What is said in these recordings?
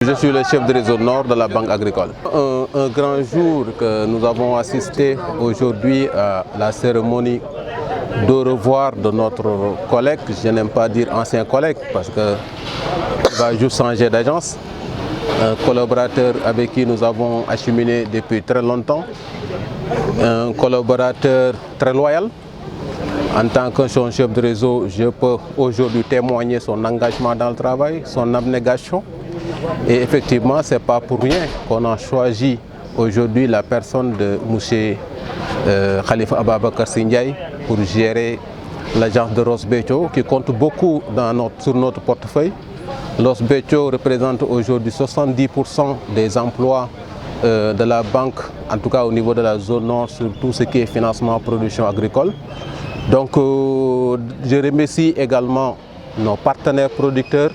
Je suis le chef de réseau Nord de la Banque agricole. Un grand jour que nous avons assisté aujourd'hui à la cérémonie de revoir de notre collègue, je n'aime pas dire ancien collègue parce qu'il va juste changer d'agence, un collaborateur avec qui nous avons acheminé depuis très longtemps, un collaborateur très loyal. En tant que son chef de réseau, je peux aujourd'hui témoigner son engagement dans le travail, son abnégation. Et effectivement, ce n'est pas pour rien qu'on a choisi aujourd'hui la personne de M. Khalifa Ababakar Sindiaye pour gérer l'agence de Ross Béthio qui compte beaucoup sur notre portefeuille. Ross Béthio représente aujourd'hui 70% des emplois de la banque, en tout cas au niveau de la zone nord, sur tout ce qui est financement production agricole. Donc je remercie également nos partenaires producteurs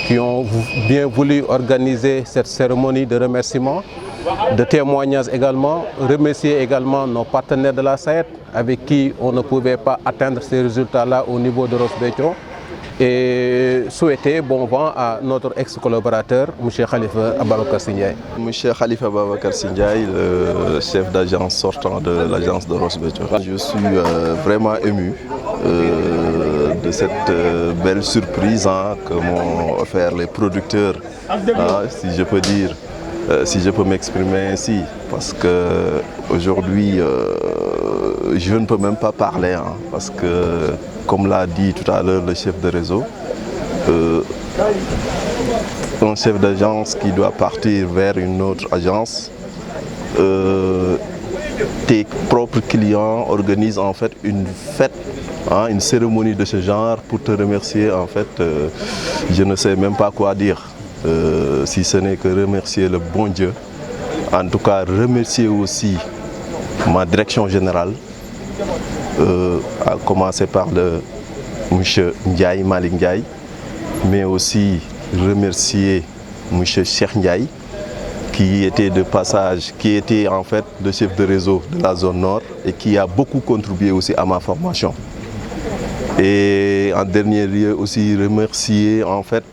qui ont bien voulu organiser cette cérémonie de remerciement, de témoignage également. Remercier également nos partenaires de la SAED avec qui on ne pouvait pas atteindre ces résultats-là au niveau de Ross Béthio. Et souhaiter bon vent à notre ex-collaborateur, M. Khalifa Ababakar Sindiaye. M. Khalifa Ababakar Sindiaye, le chef d'agence sortant de l'agence de Ross Béthio. Je suis vraiment ému de cette belle surprise que m'ont offert les producteurs, si je peux dire, si je peux m'exprimer ainsi, parce qu'aujourd'hui, je ne peux même pas parler, parce que, comme l'a dit tout à l'heure le chef de réseau, un chef d'agence qui doit partir vers une autre agence, tes propres clients organisent en fait une fête, une cérémonie de ce genre pour te remercier. En fait, je ne sais même pas quoi dire, si ce n'est que remercier le bon Dieu. En tout cas, remercier aussi ma direction générale, à commencer par le M. Ndiaye, Malik Ndiaye, mais aussi remercier M. Cheikh Ndiaye, qui était de passage, qui était en fait le chef de réseau de la zone nord et qui a beaucoup contribué aussi à ma formation. Et en dernier lieu aussi remercier en fait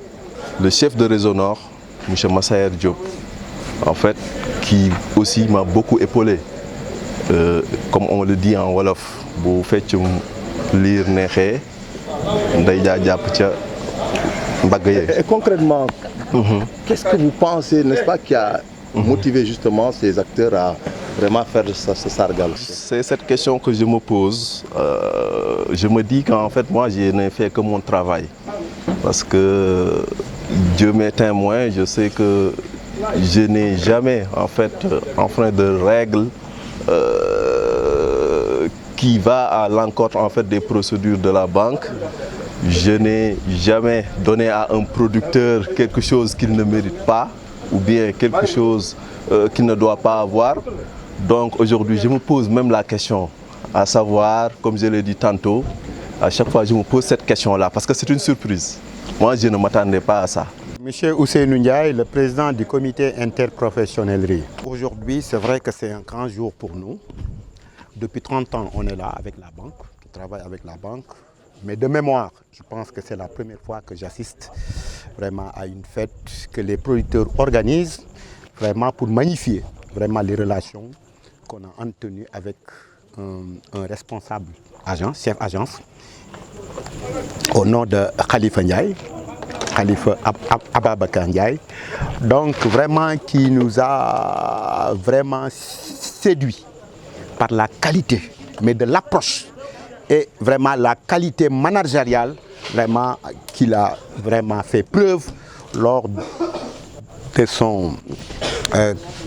le chef de réseau nord, M. Massaer Diop, en fait, qui aussi m'a beaucoup épaulé. Comme on le dit en Wolof, vous faites lire Nehe, et concrètement, qu'est-ce que vous pensez, n'est-ce pas, qui a motivé justement ces acteurs à vraiment faire ce sargal? C'est cette question que je me pose. Je me dis qu'en fait, moi, je n'ai fait que mon travail. Parce que Dieu m'est témoin, je sais que je n'ai jamais en fait enfreint de règles qui va à l'encontre en fait des procédures de la banque. Je n'ai jamais donné à un producteur quelque chose qu'il ne mérite pas ou bien quelque chose qu'il ne doit pas avoir. Donc aujourd'hui, je me pose même la question, à savoir, comme je l'ai dit tantôt, à chaque fois je me pose cette question-là parce que c'est une surprise. Moi, je ne m'attendais pas à ça. Monsieur Ousseynou Ndiaye, le président du comité interprofessionnel. Aujourd'hui, c'est vrai que c'est un grand jour pour nous. Depuis 30 ans, on est là avec la banque, on travaille avec la banque. Mais de mémoire, je pense que c'est la première fois que j'assiste vraiment à une fête que les producteurs organisent vraiment pour magnifier vraiment les relations qu'on a entretenues avec un responsable agence, chef agence, au nom de Khalifa Ndiaye, Khalifa Ababakar Ndiaye, donc vraiment qui nous a vraiment séduit par la qualité, mais de l'approche et vraiment la qualité managériale vraiment qu'il a vraiment fait preuve lors de son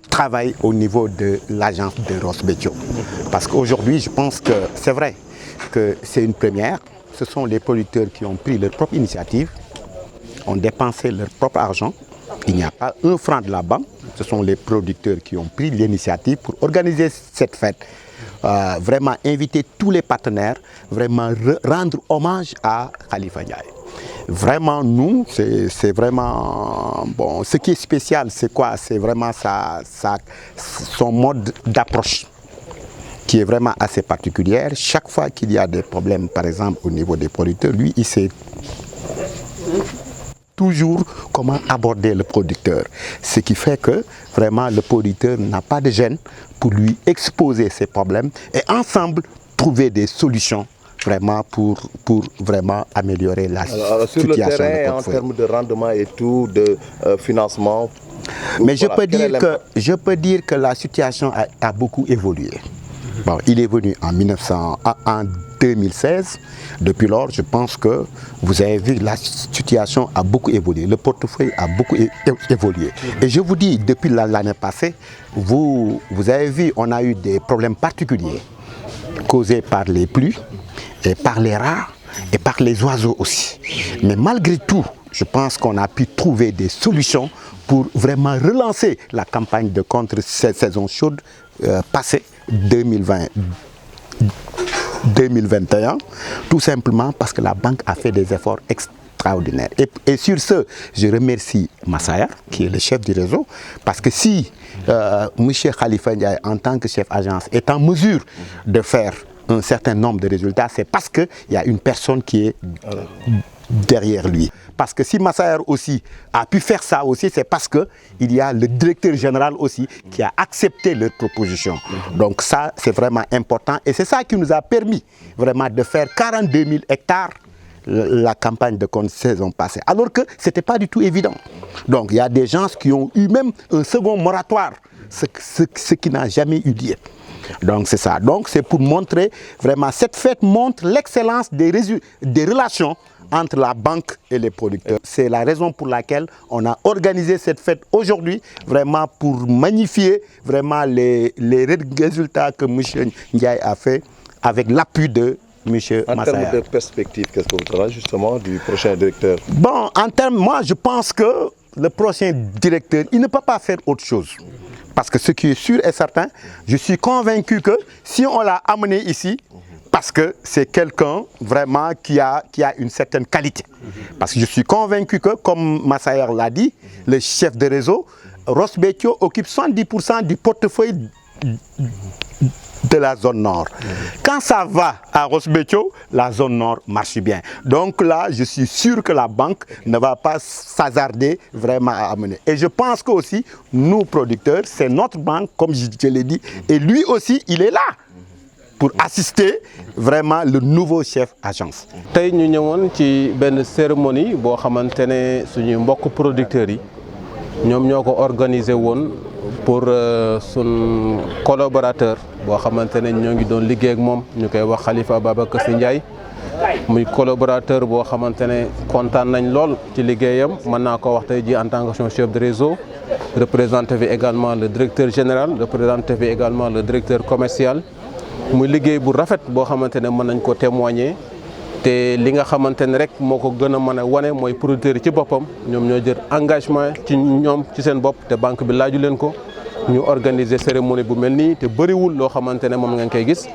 travail au niveau de l'agence de Ross Béthio. Parce qu'aujourd'hui, je pense que c'est vrai que c'est une première. Ce sont les producteurs qui ont pris leur propre initiative, ont dépensé leur propre argent. Il n'y a pas un franc de la banque. Ce sont les producteurs qui ont pris l'initiative pour organiser cette fête. Vraiment inviter tous les partenaires, vraiment rendre hommage à Khalifa Ndiaye. Vraiment, nous, c'est vraiment... Bon, ce qui est spécial, c'est quoi? C'est vraiment son mode d'approche qui est vraiment assez particulière. Chaque fois qu'il y a des problèmes, par exemple, au niveau des producteurs, lui, il s'est toujours comment aborder le producteur. Ce qui fait que vraiment le producteur n'a pas de gêne pour lui exposer ses problèmes et ensemble trouver des solutions vraiment pour vraiment améliorer la Alors, sur situation le terrain, de en portefeuille. termes de rendement et tout, de financement. Mais voilà, je peux dire que la situation a beaucoup évolué. Bon, il est venu en 2016. Depuis lors, je pense que vous avez vu, la situation a beaucoup évolué. Le portefeuille a beaucoup évolué. Et je vous dis, depuis l'année passée, vous avez vu, on a eu des problèmes particuliers causés par les pluies et par les rats et par les oiseaux aussi. Mais malgré tout, je pense qu'on a pu trouver des solutions pour vraiment relancer la campagne de contre-saison chaude passée 2021, tout simplement parce que la banque a fait des efforts extraordinaires. Et sur ce, je remercie Massaya, qui est le chef du réseau, parce que si M. Khalifa Ndiaye, en tant que chef agence, est en mesure de faire un certain nombre de résultats, c'est parce qu'il y a une personne qui est derrière lui. Parce que si Massaya aussi a pu faire ça aussi, c'est parce qu'il y a le directeur général aussi qui a accepté leur proposition. Donc ça, c'est vraiment important. Et c'est ça qui nous a permis vraiment de faire 42 000 hectares la campagne de contre-saison passée. Alors que ce n'était pas du tout évident. Donc il y a des gens qui ont eu même un second moratoire, ce qui n'a jamais eu lieu. Donc c'est ça. Donc c'est pour montrer vraiment, cette fête montre l'excellence des relations entre la banque et les producteurs. C'est la raison pour laquelle on a organisé cette fête aujourd'hui, vraiment pour magnifier vraiment les résultats que M. Ndiaye a fait avec l'appui de M. Massaya. En termes de perspective, qu'est-ce que vous travaillez justement du prochain directeur? Bon, en termes, moi je pense que le prochain directeur, il ne peut pas faire autre chose. Parce que ce qui est sûr et certain, je suis convaincu que si on l'a amené ici, parce que c'est quelqu'un vraiment qui a une certaine qualité. Parce que je suis convaincu que, comme Massaya l'a dit, le chef de réseau, Ross Béthio occupe 70% du portefeuille de la zone nord. Quand ça va à Ross Béthio, la zone nord marche bien. Donc là, je suis sûr que la banque ne va pas s'hasarder vraiment à amener. Et je pense que aussi, nous producteurs, c'est notre banque, comme je l'ai dit, et lui aussi, il est là pour assister vraiment le nouveau chef agence. Tay ñu ñëwoon ci benn cérémonie boo xamante ne suñu mbokk producteurs yi ñoom ñoo ko organisé woon pour sun collaborateur boo xamante ne ñoo ngi doon liggéey ak moom ñu koy wax Khalifa Ababacar Sy Ndiaye muy collaborateur boo xamante ne kontaan nañ lool ci liggéeyam mën naa ko wax tey ji en tant que son chef de réseau représenté fi également le directeur général représenté fi également le directeur commercial muy liggéey bu rafet boo xamante ne mën nañ ko témoigner te li nga xamante ne rek moo ko gën a mën a wane mooy producteurs yi ci boppam ñoom ñoo jël engagement ci ñoom ci seen bopp te banque bi laaju leen ko ñu organiser cérémonie bu mel nii te bëriwul loo xamante ne moom ngeen koy gis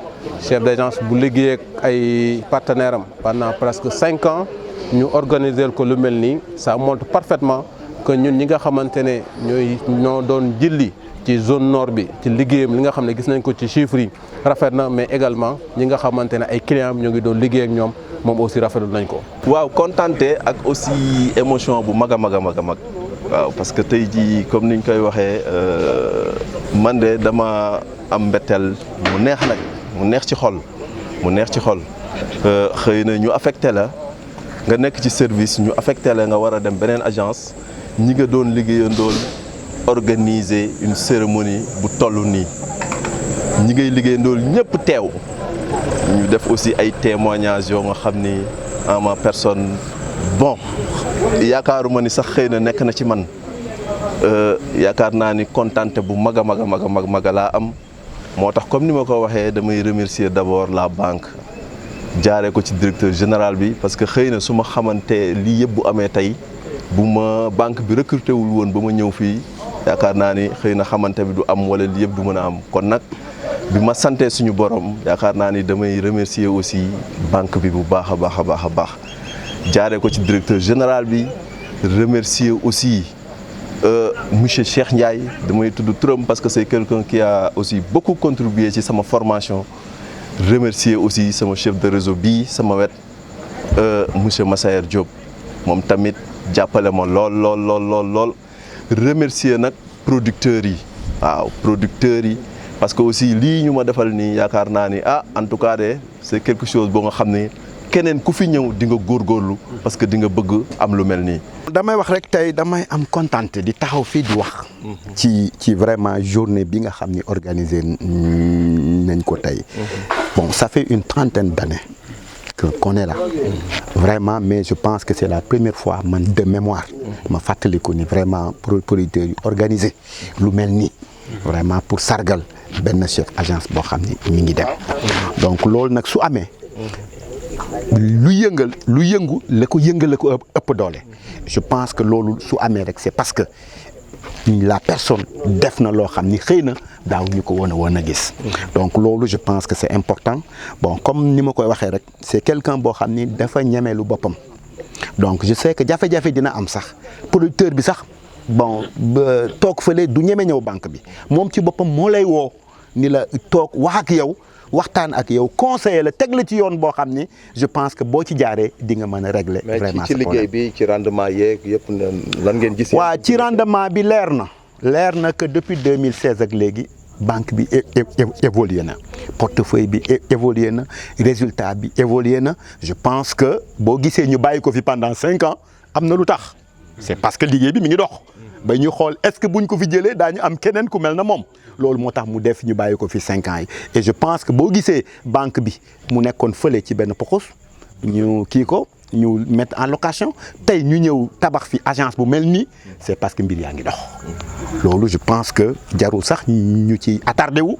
chef d'agence bu liggéey ak ay partenaires am pendant presque 5 ans ñu organiser ko lu mel nii ça montre parfaitement que ñun ñi nga xamante ne ñoo doon jilli ci zone nord bi ci liggéeyam li nga xam ne gis nañ ko ci chiffres yi rafet na mais également ñi nga xamante ne ay clients ñoo ngi doon liggéey ak ñoom moom aussi rafetlu nañ ko. waaw kontaante ak aussi émotion bu mag a mag waaw parce que tey jii comme niñ koy waxee man de dama am mbetteel mu neex nag mu neex ci xol xëy na ñu affecté la nga nekk ci service ñu affecté la nga war a dem beneen agence ñi nga doon liggéeyandool organiser une cérémonie bu toll nii ñi ngay liggéeyandool ñëpp teew ñu def aussi ay témoignages yoo nga xam ni en ma personne bon yaakaaruma ni sax xëy na nekk na ci man yaakaar naa ni kontante bu mag a laa am moo tax comme ni ma ko waxee damay remercier d'abord la banque jaaree ko ci directeur général bi parce que xëy na su ma xamante lii yëpp bu amee tey bu ma banque bi recruté wul woon ba ma ñëw fii yaakaar naa ni xëy na xamante bi du am wala lii yëpp du mën a am kon nag bi ma santee suñu borom yaakaar naa ni damay remercier aussi banque bi bu baax a baax jaaree ko ci directeur général bi remercier aussi monsieur Cheikh Ndiaye damay tudd turam parce que c'est quelqu'un qui a aussi beaucoup contribué ci sama formation remercier aussi sama chef de réseau bii sama wet monsieur Massaya Diop moom tamit jàppale ma lool remercier nag producteurs yi waaw producteurs yi parce que aussi lii ñu ma defal nii yaakaar naa ni en tout cas de c'est quelque chose boo nga xam ne keneen ku fi ñëw di nga góorgóorlu parce que di nga bëgg am lu mel nii. damay wax rek tey damay am contenté di taxaw fii di wax. ci vraiment journée bi nga xam ni organisé nañ ko tey. Bon, ça fait une trentaine d'années qu'on est là. Vraiment, mais je pense que c'est la première fois de mémoire. Ma fàttaliku ni vraiment producteurs yu organisé lu mel nii vraiment pour sargal benn chef agence boo xam ni mi ngi dem. Donc loolu nag su amee lu yëngu la ko ëpp doole. Je pense que loolu su amee rek c'est parce que la personne def na loo xam ni xëy na daaw ñu ko woon a gis. Donc loolu je pense que c'est important. Bon, comme ni ma koy waxee rek c'est quelqu'un boo xam ni dafa ñeme lu boppam. Donc je sais que jafe-jafe dina am sax producteur bi sax bon toog fële du ñeme ñëw banque bi moom ci boppam moo lay woo ni la toog wax ak yow waxtaan ak yow conseiller la teg la ci yoon boo xam ni je pense que boo ci jaaree di nga mën a régler vraiment mais ci liggéey bi ci rendement yeeg yëpp lan ngeen gis. waaw ci rendement bi leer na que depuis 2016 ak léegi banque bi évolué na portefeuille bi évolué na résultat bi évolué na. Je pense que boo gisee ñu bàyyi ko fi pendant 5 ans am na lu tax c'est parce que liggéey bi mi ngi dox ba ñu xool est-ce que buñ ko fi jëlee daañu am keneen ku mel na moom loolu moo tax mu def ñu bàyyi ko fi 5 ans yi. Et je pense que boo gisee banque bi mu nekkoon fële ci benn poxos ñu kii ko ñu mettre en location tey ñu ñëw tabax fi agence bu mel nii c'est parce que mbir yaa ngi dox loolu je pense que jarul sax ñu ci attardé wu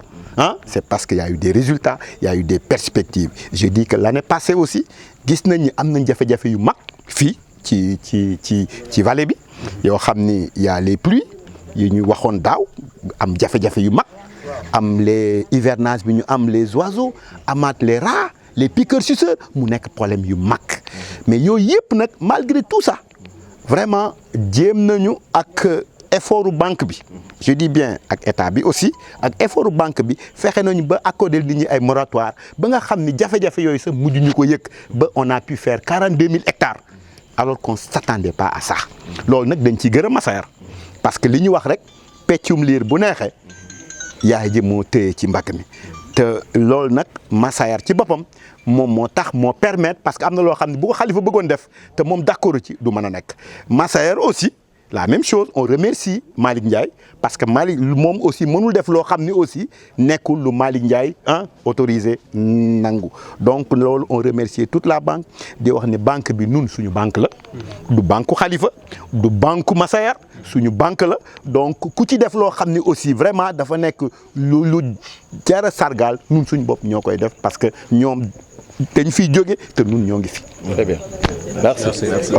c'est parce qu'il y a eu des résultats, il y a eu des perspectives. Je dis que l'année passée aussi gis nañ ni am nañ jafe-jafe yu mag fii ci vallée bi yoo xam ni y a les pluies yi ñu waxoon daaw am jafe-jafe yu mag am les hivernages bi ñu am les oiseaux amaat les rats les piqueurs-suceurs mu nekk problème yu mag mais yooyu yëpp nag malgré tout ça vraiment jéem nañu ak effort banque bi je dis bien ak état bi aussi ak effort banque bi fexe nañu ba accorder nit ñi ay moratoire ba nga xam ni jafe-jafe yooyu sax mujj ñu ko yëg ba on a pu faire 42 000 hectares alors qu'on s'attendait pas à ça loolu nag dañ ciy gërëm Massaer parce que li ñu wax rek peccum liir bu neexee yaay ji moo téye ci mbagg mi te loolu nag Massaer ci boppam moom moo tax moo permettre parce que am na loo xam ne bu ko Khalifa bëggoon def te moom d'accord ci du mën a nekk Massaer aussi la même chose on remercie Malick Ndiaye parce que Malick moom aussi mënul def loo xam ni aussi nekkul lu Malick Ndiaye autorisé nangu donc loolu on remercie toute la banque di wax ni banque bi nun suñu banque la du banque Khalifa du banque Massaer suñu banque la donc ku ci def loo xam ni aussi vraiment dafa nekk lu jara sargal nun suñu bopp ñoo koy def parce que ñoom dañ fiy jóge te nun ñoo ngi fi. Très bien. Merci.